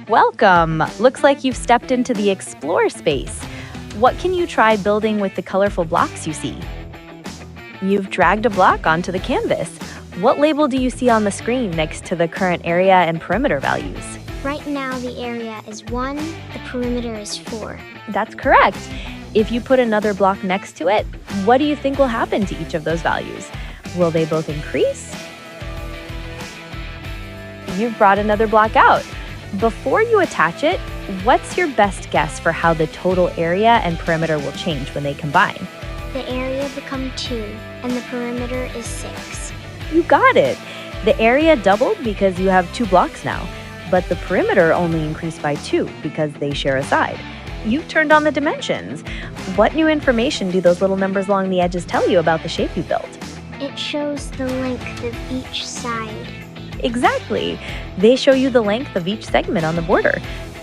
Welcome! Looks like you've stepped into the Explore space. What can you try building with the colorful blocks you see? You've dragged a block onto the canvas. What label do you see on the screen next to the current area and perimeter values? Right now the area is 1, the perimeter is 4. That's correct. If you put another block next to it, what do you think will happen to each of those values? Will they both increase? You've brought another block out. Before you attach it, what's your best guess for how the total area and perimeter will change when they combine? The area becomes 2, and the perimeter is 6. You got it! The area doubled because you have 2 blocks now, but the perimeter only increased by 2 because they share a side. You turned on the dimensions. What new information do those little numbers along the edges tell you about the shape you built? It shows the length of each side. Exactly. They show you the length of each segment on the border.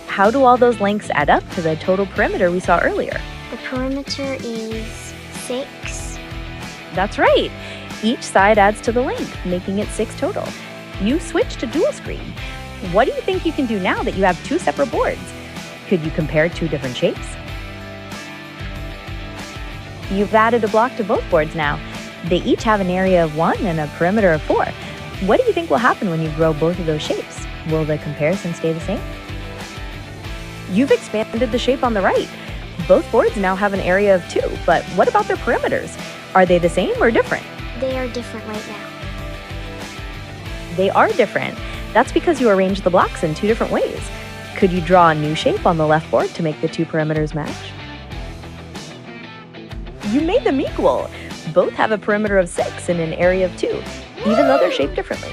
How do all those lengths add up to the total perimeter we saw earlier? The perimeter is 6. That's right. Each side adds to the length, making it 6 total. You switched to dual screen. What do you think you can do now that you have 2 separate boards? Could you compare 2 different shapes? You've added a block to both boards now. They each have an area of 1 and a perimeter of 4. What do you think will happen when you grow both of those shapes? Will the comparison stay the same? You've expanded the shape on the right. Both boards now have an area of 2, but what about their perimeters? Are they the same or different? They are different right now. They are different. That's because you arranged the blocks in 2 different ways. Could you draw a new shape on the left board to make the 2 perimeters match? You made them equal. Both have a perimeter of 6 and an area of 2, even though they're shaped differently.